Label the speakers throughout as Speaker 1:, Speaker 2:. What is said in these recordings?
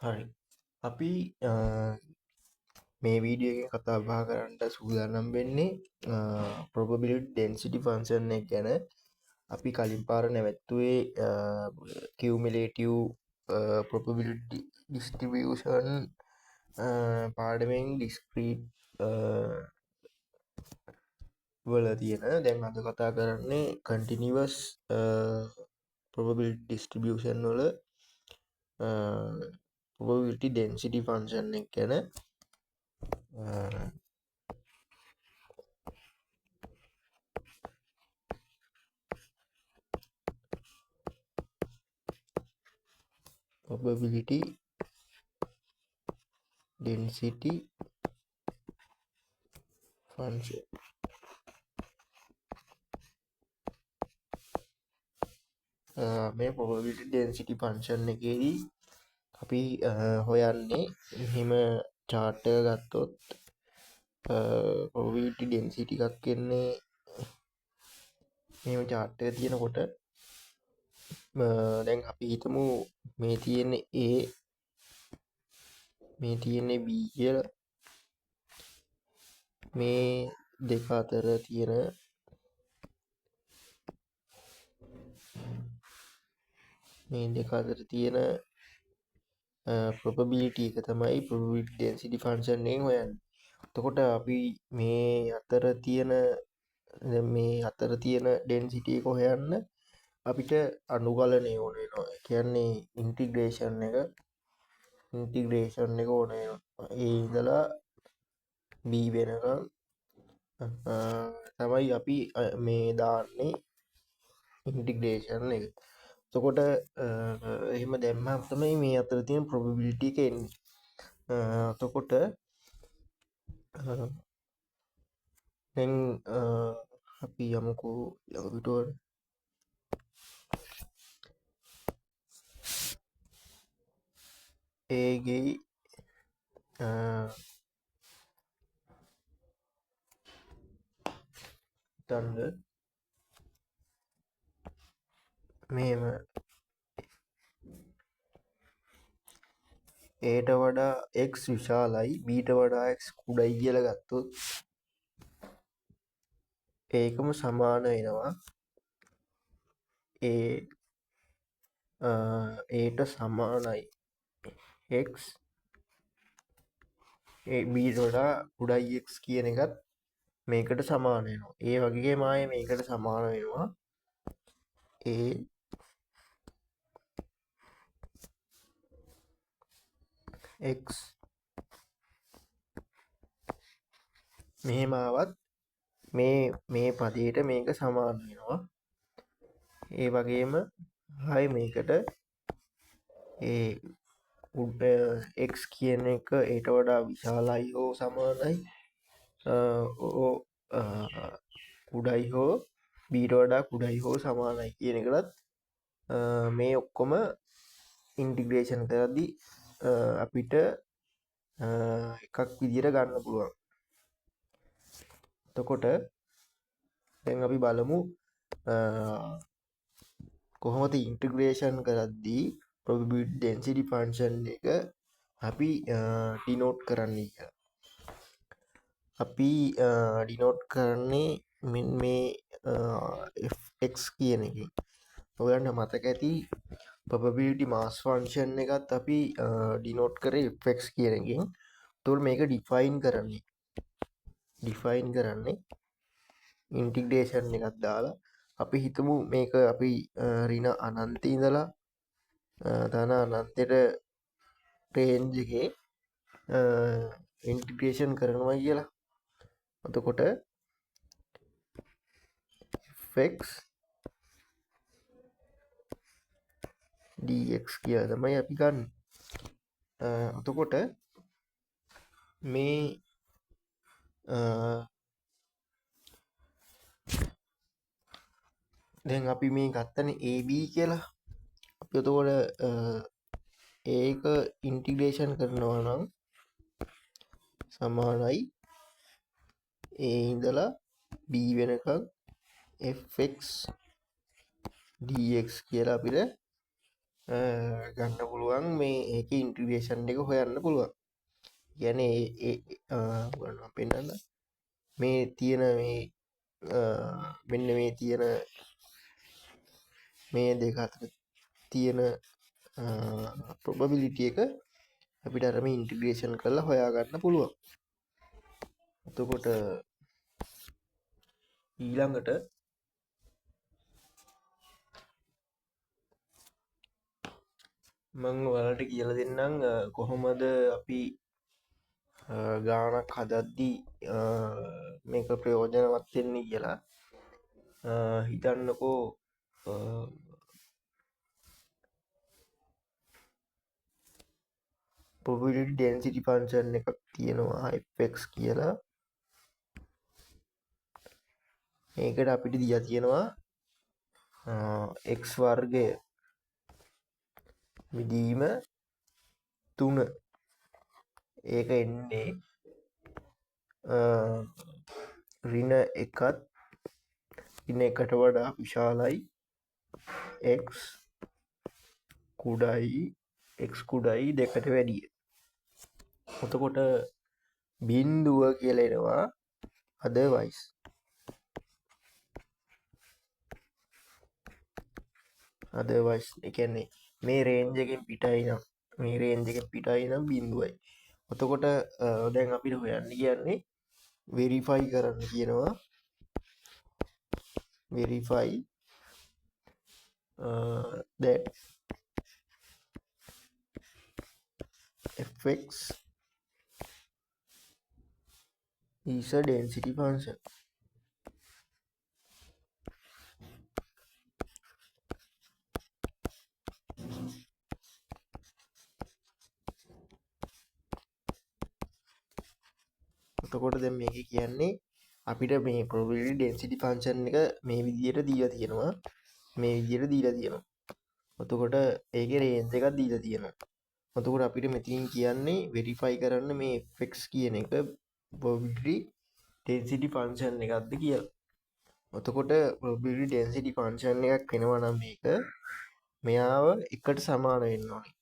Speaker 1: හරි. අපි මේ වීඩියෝ එකෙන් කතා බහ කරන්න සූදානම් වෙන්නේ probability density function එක ගැන. අපි කලින් පාර නැවැත්තුවේ cumulative probability distribution පාඩමෙන් discrete වල තියෙන. දැන් අද කතා කරන්නේ continuous probability distribution වල probability density function එක ගැන. probability density function. මේ probability density function එකේදී අපි හොයන්නේ මෙහෙම chart එක ගත්තොත් probability density එකක් එන්නේ මෙහෙම chart එක තියෙනකොට දැන් අපි හිතමු මේ තියෙන්නේ A මේ තියෙන්නේ B කියලා. මේ දෙක අතර තියෙන probability එක තමයි probability density function එකෙන් හොයන්නේ. එතකොට අපි මේ අතර තියෙන density එක හොයන්න අපිට අනුකලනය ඕන වෙනවා. ඒ කියන්නේ integration එක ඕන වෙනවා. A ඉඳලා B වෙනකම් තමයි අපි මේ දාන්නේ integration එක. එතකොට එහෙම දැම්මම තමයි මේ අතර තියෙන probability එක එන්නේ. එතකොට දැන් අපි යමුකෝ ළඟට A ගේ තණ්ඩ මේම Aට වඩා x විශාලයි Bට වඩා x කුඩයි කියලා ගත්තොත් ඒකම සමාන වෙනවා Aට සමානයි x Bට වඩා කුඩයි x කියන එකත් මේකට සමාන වෙනවා. ඒ වගේම ආයේ මේකට සමාන වෙනවා A x මෙහෙම ආවත් මේ පදයට මේක සමාන වෙනවා. ඒ වගේම ආයේ මේකට x කියන එක ඊට වඩා විශාලයි හෝ සමානයි කුඩයි හෝ Bට වඩා කුඩයි හෝ සමානයි කියන එකටත් මේ ඔක්කොම ඉන්ටිග්‍රේෂන් කරද්දී අපිට එකක් විදිහට ගන්න පුළුවන්. එතකොට දැන් අපි බලමු කොහොමද ඉන්ටිග්‍රේෂන් කරද්දී probability density function එක අපි denote කරන්නේ කියලා. අපි denote කරන්නේ මේ fx කියන එකෙන්. ඔයගලන්ට මතක ඇති probability mass function එකත් අපි denote කරේ fx කියන එකෙන්. එතකොට මේක define කරන්නේ integration එකක් දාලා අපි හිතමු මේක අපි ඍණ අනන්තේ ඉඳලා ධන අනන්තයට රේන්ජ් එකේ ඉන්ටිග්‍රේෂන් කරනවා කියලා. එතකොට fx dx කියලා තමයි අපි ගන්න. එතකොට මේ දැන් අපි මේ ගත්තනේ AB කියලා. අපි එතකොට ඒක ඉන්ටිග්‍රේෂන් කරනවා නම් සමානයි A ඉඳලා B වෙනකම් fx dx කියලා අපිට ගන්න පුළුවන් මේ ඒක ඉන්ට්‍රිගේෂන් එක හොයන්න පුළුවන්. ගැන පෙන්න්න මේ තියෙන මේ මෙන්න මේ තියෙන මේ දෙක අතර තියෙන ප්‍රොබබිලිටිය එක අපිට අරම ඉන්ටිග්‍රේෂන් කරලා හොයාගන්න පුළුවන්. එතකොට ඊළඟට මං වලට කියල දෙන්නම් කොහොමද අපි ගානක් හදද්දී මේක ප්‍රයෝජනවත් වෙන්නේ කියලා. හිතන්නකෝ probability density function එකක් තියෙනවා fx කියලා. ඒකට අපිට දිලා තියෙනවා x වර්ගය විදීම 3. ඒක එන්නේ ඍණ එකත් ඍණ එකට වඩා විශාලයි x කුඩයි දෙකට වැඩිය. එතකොට බින්දුව කියලා එනවා otherwise. ඒ කියන්නේ මේ රේන්ජ් එකෙන් පිටයි නම් බින්දුවයි. එතකොට දැන් අපිට හොයන්න කියන්නේ වෙරිෆයි කරන්න කියනවා. verify that fx is a density function. එතකොට දැන් මේක කියන්නේ අපිට මේ probability density function එක මේ විදිහට දීලා තියෙනවා. එතකොට ඒකේ range එකක් දීලා තියෙනවා. එතකොට අපිට මෙතනින් කියන්නේ verify කරන්න මේ fx කියන එක probability density function එකක්ද කියලා. එතකොට probability density function එකක් වෙනවා නම් මේක මෙයාව එකට සමාන වෙන්න ඕනේ.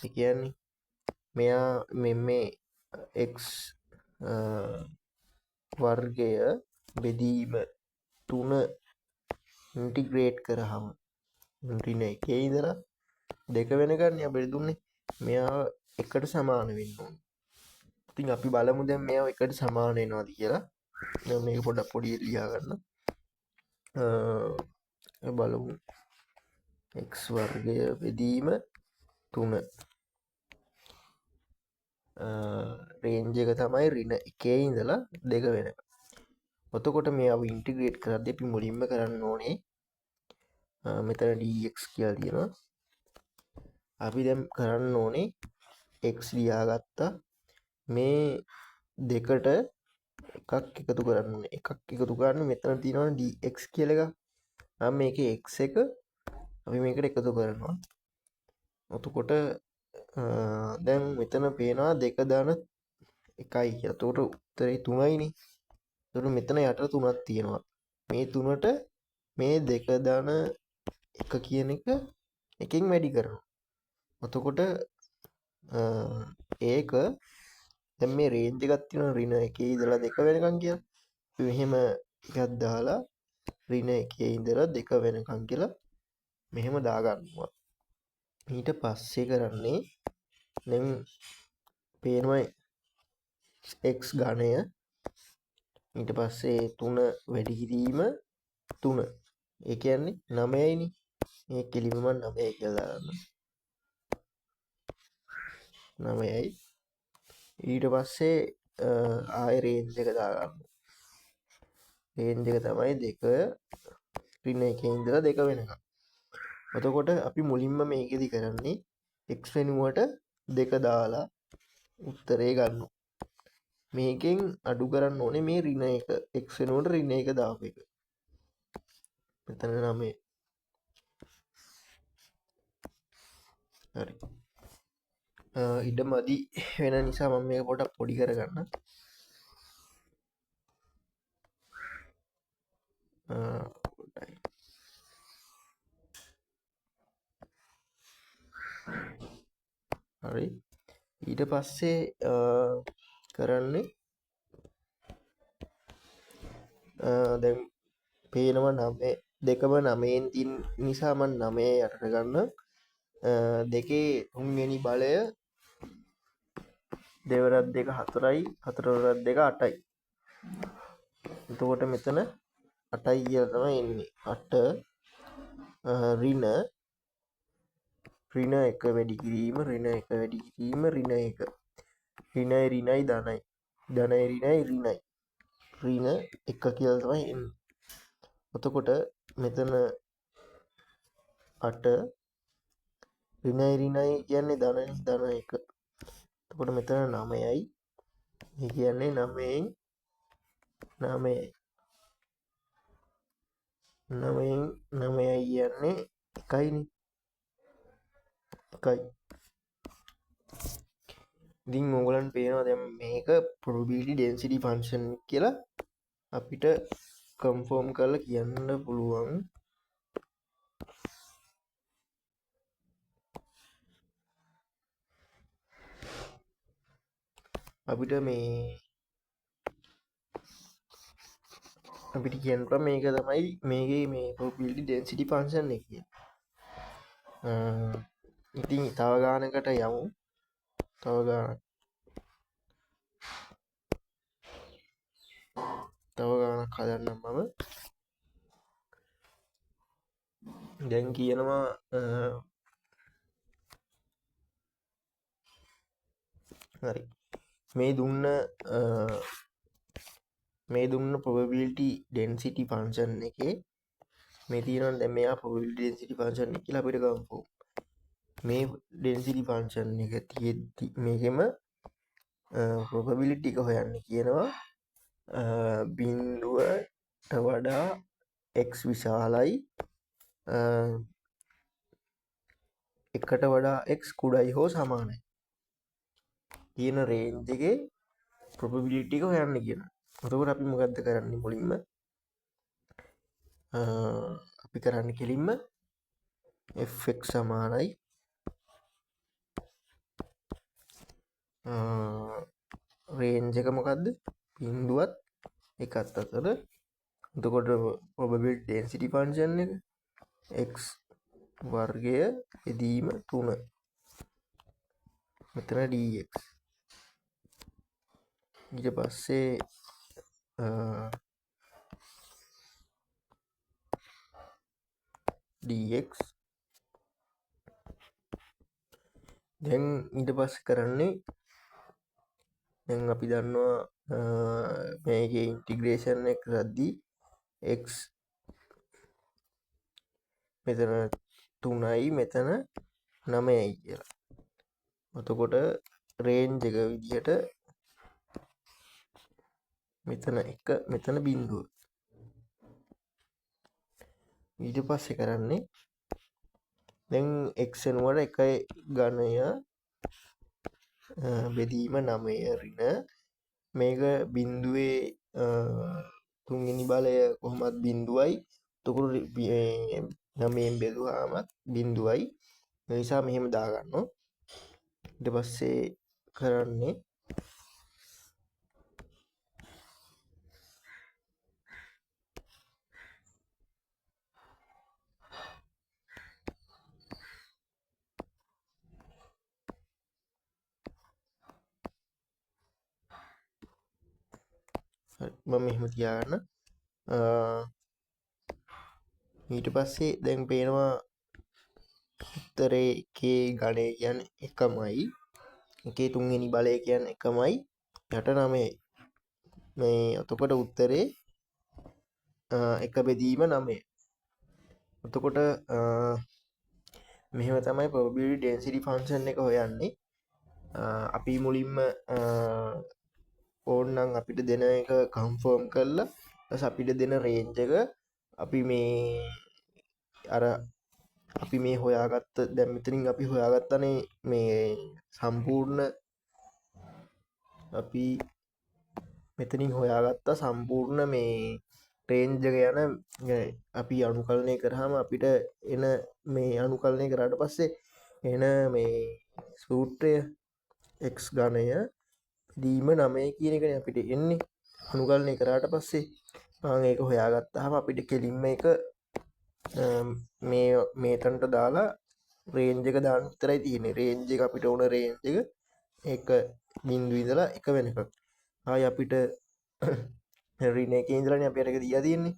Speaker 1: ඒ කියන්නේ මෙයා මේ x වර්ගය බෙදීම 3 ඉන්ටිග්‍රේට් කරාම ඍණ 1 ඉඳලා 2 වෙනකන් අපිට දුන්නේ මෙයා එකට සමාන වෙන්න ඕනේ. ඉතින් අපි බලමු දැන් මෙයා එකට සමාන වෙනවද කියලා. දැන් මේක පොඩ්ඩක් පොඩි ලියා ගන්න. බලමු x වර්ගය බෙදීම 3 රේන්ජ් එක තමයි ඍණ 1 ඉඳලා 2 වෙනකම්. එතකොට මේව ඉන්ටිග්‍රේට් කරද්දී අපි මුලින්ම කරන්න ඕනේ මෙතන dx කියලා තියෙනවා. අපි දැන් කරන්න ඕනේ x ලියාගත්තා. මේ දෙකට එකක් එකතු කරන්න ඕනේ. එකක් එකතු කරන්න මෙතන තියෙනවා dx කියලා එකක්. නම් මේකේ x එක අපි මේකට එකතු කරනවා. එතකොට දැන් මෙතන පේනවා 2 දාන 1යි කියලා. එතකොට උත්තරේ 3යිනේ. එතකොට මෙතන යට 3ක් තියෙනවා. මේ 3ට මේ 2 දාන 1 කියන එක එකෙන් වැඩි කරනවා. එතකොට ඒක දැන් මේ රේන්ජ් එකක් තියෙනවා ඍණ 1 ඉඳලා 2 වෙනකන් කියලා. අපි මෙහෙම එකක් දාලා ඍණ 1 ඉඳලා 2 වෙනකන් කියලා මෙහෙම දාගන්නවා. ඊට පස්සේ කරන්නේ දැන් පේනවා x ඝනය ඊට පස්සේ 3 වැඩි කිරීම 3. ඒ කියන්නේ 9යිනේ. මේ කෙලින්ම 9 කියලා දාන්න. 9යි. ඊට පස්සේ ආයෙ රේන්ජ් එක දාගන්න. රේන්ජ් එක තමයි 2 ඍණ 1 ඉඳලා 2 වෙනකම්. එතකොට අපි මුලින්ම මේකෙදි කරන්නේ x වෙනුවට 2 දාලා උත්තරේ ගන්නවා. මේකෙන් අඩු කරන්න ඕනේ මේ ඍණ 1 x වෙනුවට ඍණ 1 දාපු එක. මෙතන 9. හරි. ඉඩමදි වෙන නිසා මම මේක පොඩක් පොඩි කරගන්න. හරි ඊට පස්සේ කරන්නේ දැන් පේනව 9 දෙකම 9න් තින් නිසා මම 9 යටට ගන්න දෙකේ තුන්වෙනි බලය දෙවරක් දෙක 4යි හතරවරක් දෙක 8යි එතකොට මෙතන 8යි කියලා තමයි එන්නේ 8 ඍණ 1 වැඩි කිරීම ඍණ 1 වැඩි කිරීම ඍණ 1 ඍණයි ඍණයි ධනයි ධනයි ඍණයි ඍණයි ඍණ 1 කියලා තමයි එන්නේ එතකොට මෙතන 8 ඍණයි ඍණයි කියන්නේ ධනයි ධන 1 එතකොට මෙතන 9යි ඒ කියන්නේ 9න් 9යි 9න් 9යි කියන්නේ 1යිනේ 1යි ඉතින් ඕගලන්ට පේනවා දැන් මේක probability density function කියලා අපිට කන්ෆර්ම් කරලා කියන්න පුළුවන් අපිට මේ අපිට කියන්න පුළුවන් මේක තමයි මේකේ මේ probability density function එක කියලා. ඉතින් තව ගානකට යමු. තව ගානක් හදන්නම් මම. දැන් කියනවා හරි මේ දුන්න probability density function එකේ මේ තියෙනවා දැන් මෙයා probability density function එක කියලා අපිට ගමු. මේ density function එක තියෙද්දි මේකෙම probability එක හොයන්න කියනවා බිඳුවට වඩා x විශාලයි එකට වඩා x කුඩයි හෝ සමානයි කියන රේන්ජ් එකේ probability එක හොයන්න කියනවා. එතකොට අපි මොකද්ද කරන්නේ මුලින්ම අපි කරන්නේ කෙලින්ම fx සමානයි රේන්ජ් එක මොකද්ද බිඳුවත් එකත් අතර එතකොට probability density function එක x වර්ගය යෙදීම 3 මෙතන dx ඊට පස්සේ dx දැන් ඊට පස්සේ කරන්නේ දැන් අපි දන්නවා මේකේ ඉන්ටිග්‍රේෂන් එක කරද්දී x මෙතන 3යි මෙතන 9යි කියලා. එතකොට රේන්ජ් එක විදිහට මෙතන 1 මෙතන බිඳුව. ඊට පස්සේ කරන්නේ දැන් x වෙනුවට 1 ඝනය බෙදීම 9 ඍණ මේක බිඳුවේ තුන්වෙනි බලය කොහොමත් බිඳුවයි එතකොට 9න් බෙදුවාම බිඳුවයි ඒ නිසා මෙහෙම දාගන්නවා ඊට පස්සේ කරන්නේ මම මෙහෙම තියාගන්න ඊට පස්සේ දැන් පේනවා උත්තරේ එකේ ගණය කියන්නේ එකමයි එකේ තුන්වෙනි බලය කියන්නේ එකමයි යට 9යි මේ එතකොට උත්තරේ 1 බෙදීම 9 එතකොට මෙහෙම තමයි probability density function එක හොයන්නේ අපි මුලින්ම ඕන්නම් අපිට දෙන එක කන්ෆර්ම් කරලා ඊට අපිට දෙන රේන්ජ් එක අපි මේ අර අපි මේ හොයාගත්ත දැන් මෙතනින් අපි හොයාගත්තනේ මේ සම්පූර්ණ අපි මෙතනින් හොයාගත්ත සම්පූර්ණ මේ රේන්ජ් එක යන අපි අනුකලනය කරාම අපිට එන මේ අනුකලනය කරාට පස්සේ එන මේ සූත්‍රය X ගණය දීම 9 කියන එකනේ අපිට එන්නේ අනුකලනය කරාට පස්සේ මම ඒක හොයාගත්තාම අපිට කෙලින්ම එක මේතන්ට දාලා රේන්ජ් එක දාන්න විතරයි තියෙන්නේ. රේන්ජ් එක අපිට ඕන රේන්ජ් එක 0 ඉඳලා 1 වෙනකම්. ආයි අපිට රින එකේ ඉඳලානේ අපිට ඒක දීලා තියෙන්නේ.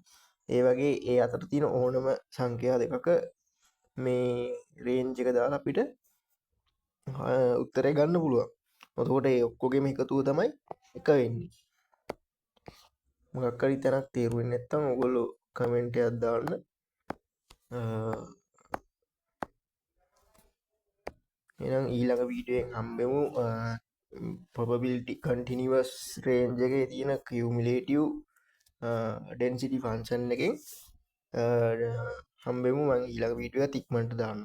Speaker 1: ඒ වගේ ඒ අතර තියෙන ඕනම සංඛ්‍යා දෙකක මේ රේන්ජ් එක දාලා අපිට උත්තරේ ගන්න පුළුවන්. එතකොට ඒ ඔක්කොගෙම එකතුව තමයි එක වෙන්නේ. මොකක් හරි තැනක් තේරුවෙන්නේ නැත්නම් ඔයගොල්ලෝ කමෙන්ට් එකක් දාන්න. එහෙනම් ඊළඟ වීඩියෝෙන් හම්බෙමු probability continuous range එකේ තියෙන cumulative density function එකෙන් හම්බෙමු. මම ඊළඟ වීඩියෝ එක ඉක්මනට දාන්න.